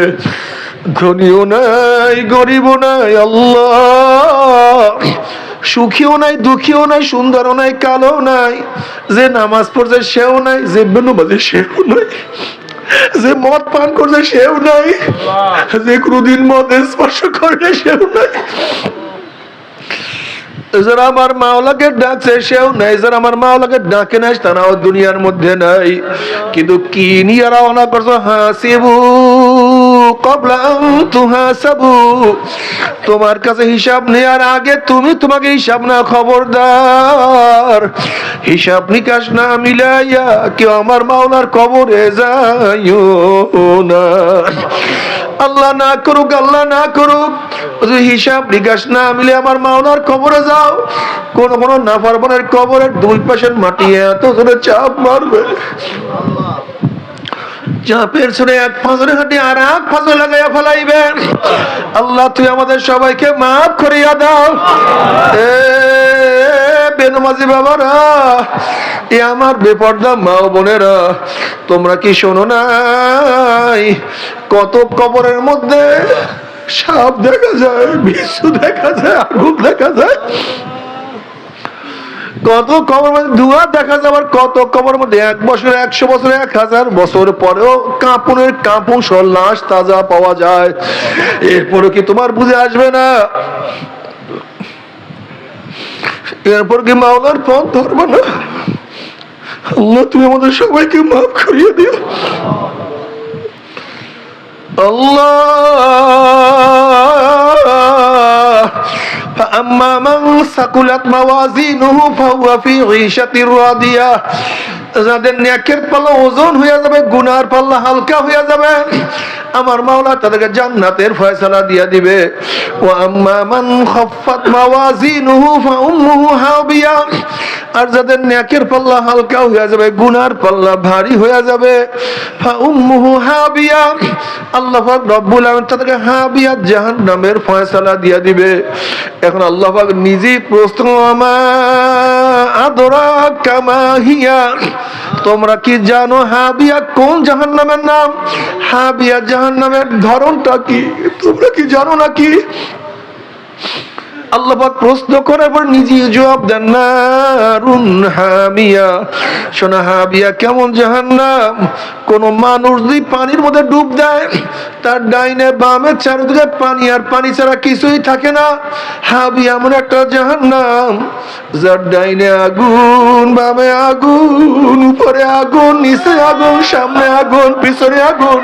ধনীও নাই, গরিবও নাই, আল্লাহ। সুখীও নাই, দুঃখীও নাই, সুন্দরও নাই, কালো নাই, যে নামাজ পড়ছে সেও নাই, যে বেনুবাজে সেও নাই, যে মদ পান করছে সেও নাই, যে কোনদিন মদ স্পর্শ করে সেও নাই। যারা আমার মাওলাকে ডাকছে সেও নাই, যারা আমার মাওলাকে ডাকে নাই তারাও দুনিয়ার মধ্যে নাই। কিন্তু কি নিয়ে রওনা করছো? হাসিবু ক্বাবলা আন তুহাসাবু, তোমার কাছে হিসাব নেওয়ার আগে তুমি তোমাকে হিসাব না, খবরদার হিসাব নিকাশ না মিলাইয়া কেউ আমার মাওলার কবরে যাইও না। আল্লাহ না করুক, আল্লাহ না করুক, হিসাব নিকাশ না মিলে আমার মাওলার কবরে যাও, কোন কোন নাফরমানের কবরের দুই পাশের মাটি এত জোরে চাপ মারবে, চাপের সুরে এক ফাজরে হাঁটি আর এক ফাজরে লাগাইয়া ফেলাইবে। আল্লাহ তুই আমাদের সবাইকে মাফ করিয়া দাও। এ বেনমাজি বাবারা, এ আমার বেপর্দা মা ও বোনেরা, তোমরা কি শোনো নাই কত কবরের মধ্যে সাপ দেখা যায়, বিচ্ছু দেখা যায়, আগুন দেখা যায়, কত কবর মধ্যে ধোঁয়া দেখা যায়, আবার কত কবর মধ্যে 1 বছর 100 বছর 1000 বছর পরেও কাঁপুনের কাঁপুন সব লাশ তাজা পাওয়া যায়। এরপরে কি তোমার বুঝে আসবে না? এরপর কি মাওলার পথ ধরবে না? আল্লাহ তুমি আমাদের সবাইকে মাফ করিয়ে দিও। আল্লাহ فأما من ثقلت موازينه فهو في عيشة راضية, যাদের নেকের পাল্লা ওজন হয়ে যাবে, গুনার পাল্লা হালকা হয়ে যাবে, আমার মাওলা তাদেরকে জান্নাতের ফয়সালা দিয়ে দিবে। ওয়া আম্মা মান খাফফাত মাওয়াজিনুহু ফাউম্মুহু হাবিয়া, আর যাদের নেকের পাল্লা হালকা হয়ে যাবে, গুনার পাল্লা ভারী হয়ে যাবে, ফাউম্মুহু হাবিয়া, আল্লাহ পাক রব্বুল আলামিন তাদেরকে হাবিয়া জাহান্নামের ফয়সালা দিয়ে দিবে। এখন আল্লাহ পাক নিজেই প্রশ্ন, আমা আদরাকা মা হিয়া, তোমরা কি জানো হাবিয়া কোন জাহান্নামের নাম? হাবিয়া জাহান্নামের ধরনটা কি তোমরা কি জানো নাকি? আল্লাহ পাক প্রশ্ন করার পর নিজেই জবাব দেন, নারুন হামিয়া, শোনা হাবিয়া কেমন জাহান্নাম, কোন মানুষ যদি পানির মধ্যে ডুব দেয়, তার ডাইনে বামে চারিদিকে পানি, আর পানি ছাড়া কিছুই থাকে না। হাবিয়া এমন একটা জাহান্নাম, যার ডাইনে আগুন, বামে আগুন, উপরে আগুন, নিচে আগুন, সামনে আগুন, পিছনে আগুন,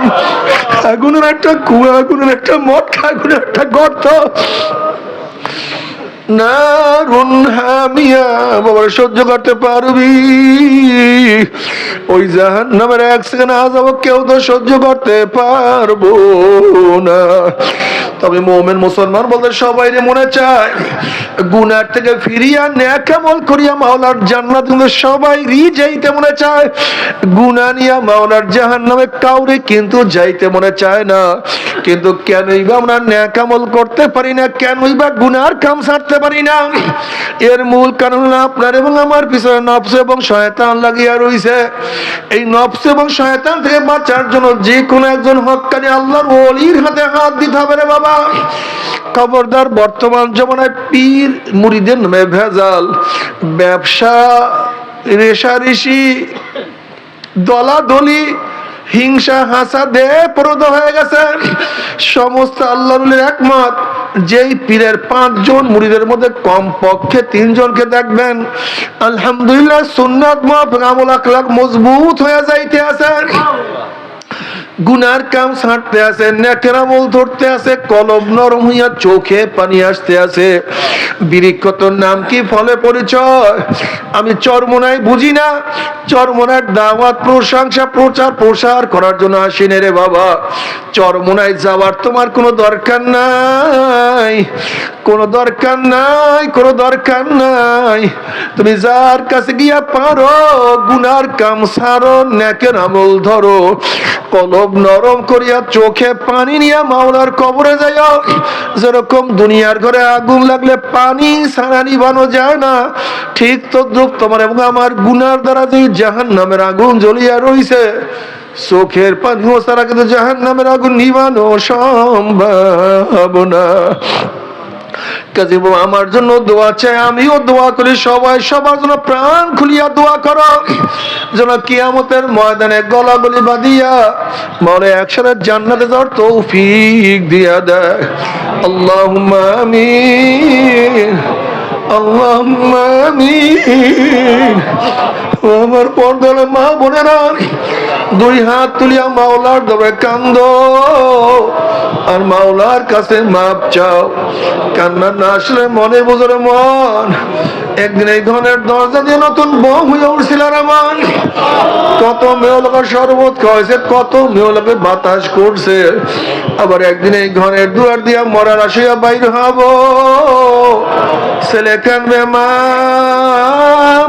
আগুনের একটা কুয়া, আগুনের একটা মটকা, আগুনের একটা গর্ত। নারুন হামিয়া, বাবার সহ্য করতে পারবি? ওই জাহান্নামের 1 সেকেন্ড আযাব কেউ তো সহ্য করতে পারবো না। তবে মুমিন মুসলমান বলতে সবাই মনে চায় গুনার থেকে ফিরিয়া নেক আমল করিয়া মাওলার জান্নাত, কিন্তু সবাই যাইতে মনে চায়, গুনাহ নিয়া মাওলার জাহান্নামে কাউরে কিন্তু যাইতে মনে চায় না। কিন্তু কেনই বা আমরা নেক আমল করতে পারি না, কেনই বা গুনার কাম ছাড়তে পারি না? এর মূল কারণ আপনার এবং আমার পিছনে নফস এবং শয়তান লাগিয়া রইছে। এই নফস এবং শয়তান থেকে বাঁচার জন্য যে কোনো একজন হক্কানি আল্লাহর ওলির হাতে হাত দিতে হবে রে বাবা। খবরদার, বর্তমান জমানায় পীর মুরিদের নামে ভেজাল, ব্যবসা, রেশারেশি, দলাদলি, হিংসা হাসাদে পরদ হয়ে গেছে। সমস্ত আল্লাহর একমত, যেই পীরের 5 জন মুরিদের মধ্যে কমপক্ষে 3 জনকে দেখবেন আলহামদুলিল্লাহ সুন্নাত মুআফিক আমল আখলাক মজবুত হয়ে যাইতে আছে, গুনার কাম ছাড়তে আছে, নেকের আমল ধরতে আছে, কলব নরম হইয়া চোখে পানি আসতে আছে। বিরিক্ষতর নাম কি, ফলে পরিচয়? আমি চরমোনাই বুঝি না, চরমোনার দাওয়াত, প্রশংসা, প্রচার প্রসার করার জন্য আসিনি রে বাবা। চরমোনায় যাওয়ার তোমার কোনো দরকার নাই, কোনো দরকার নাই, কোনো দরকার নাই। তুমি যার কাছে গিয়া পারো গুনার কাম ছাড়ো, নেকের আমল ধরো, কলব নরম করিয়া চোখে পানি নিয়া মাওলার কবরে যাইও। যেরকম দুনিয়ার ঘরে আগুন লাগলে পানি ছাড়া নিভানো যায় না, ঠিক তদ্রুপ তোমার এবং আমার গুনার দ্বারা যে জাহান্নামের আগুন জ্বলিয়া রইছে, চোখের পানিও ছাড়া কিন্তু জাহান্নামের আগুন নিভানো সম্ভব না। কাজে আমার জন্য দোয়া চাই, আমিও দোয়া করি, সবাই সবার জন্য প্রাণ খুলিয়া দোয়া করো, যেন কিয়ামতের ময়দানে গলাগলি বাঁধিয়া মনে একসাথে জান্নাতে যাওয়ার তৌফিক দিয়া দেয়। আল্লাহুম্মা আমিন। আল্লাহুম্মা আমিন। আমার পর্দার মা বোনেরা, দুই হাত তুলিয়া মাওলার দরবারে কান্দো আর মাওলার কাছে মাপ চাও। কান্না না আসলে মনে বোঝার মন। একদিন এই ধরনের দরজা দিয়ে নতুন বউ হয়ে উঠছিল আমার। কত মেয়েলোকে শরবত খাওয়াইছে, কত মেয়েলোকে বাতাস করছে। আবার একদিন এই ঘরের দুয়ার দিয়া মরার আসিয়া বাইর হব। ছেলে কানবে মা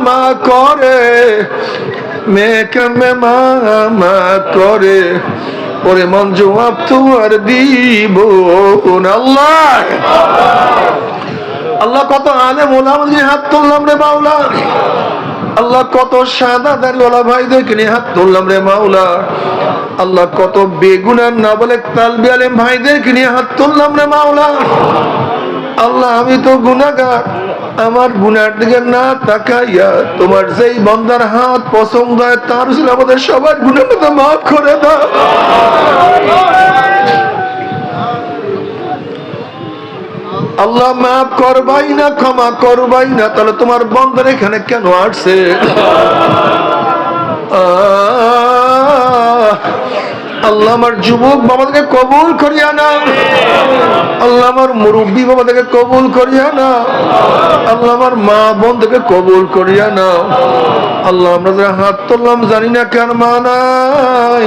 মা করে, মেয়ে কানবে মা মা করে, ওরে মন জবাব তোমার দিব না। আল্লাহ আল্লাহ কত আলেম ওলামা নিয়ে হাত তুললাম রে মাওলা। আল্লাহ কত সাদা দাড়িওয়ালা ভাইদেরকে নিয়ে হাত তুললাম রে মাওলা। আল্লাহ কত বেগুনার না বলে তালবি আলেম ভাইদেরকে নিয়ে হাত তুললাম রে মাওলা। আল্লাহ আমি তো গুনাহগার, আমার গুনার দিকে না তাকাইয়া তোমার যেই বান্দার হাত পছন্দ হয় তার ছিল আমাদের সবার গুনাহকে মাফ করে দাও। আল্লাহ মাফ করবাই না, ক্ষমা করবাই না, তাহলে তোমার বান্দার এখানে কেন আসছে? আল্লাহ আমার যুবক বাবাদেরকে কবুল করিয়া না। আল্লাহ আমার মুরব্বী বাবাদেরকে কবুল করিয়া না। আল্লাহ আমার মা বোনদেরকে কবুল করিয়া না। আল্লাহ আমরা যারা হাত তুললাম জানি না কেন মা নাই,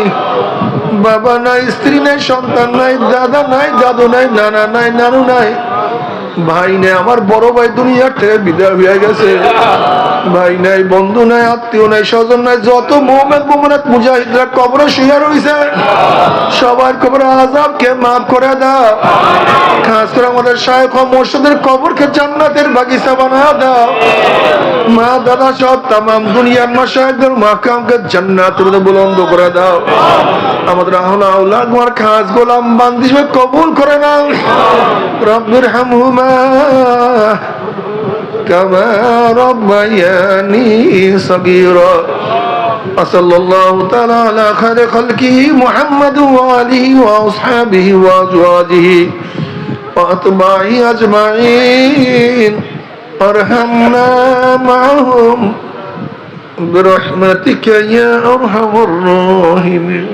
বাবা নাই, স্ত্রী নাই, সন্তান নাই, দাদা নাই, দাদু নাই, নানা নাই, নানু নাই, ভাই নাই। আমার বড় ভাই দুনিয়ার থেকে বিদায় হয়ে গেছে। ভাই নাই, বন্ধু নাই, আত্মীয় নাই, স্বজন নাই। যত মুমিন মুমিনাত মুজাহিদরা কবরে শুয়ে রয়েছে, সবার কবরে আযাবকে মাফ করে দাও। খাস করে আমাদের শায়খ ও মুর্শিদের কবরকে জান্নাতের বাগিচা বানায় দাও। মা দাদা সব তামাম দুনিয়ার মাশায়েখদের মাকামকে জান্নাতের মধ্যে বুলন্দ করে দাও। আমাদের আহলে আওলাদ তোমার খাস গোলাম বান্দি হিসেবে কবুল করে নাও। রব্বির হামহুমা কামা রব্বায়ানি সগীরা। সাল্লাল্লাহু তাআলা আলা খায়রি খালকিহি মুহাম্মাদ ওয়া আলিহি ওয়া আসহাবিহি ওয়া আজওয়াজিহি ওয়া আতবাহি আজমাইন। আরহামনা মা'হুম বিরহমাতিকা ইয়া আরহামার রাহিমিন।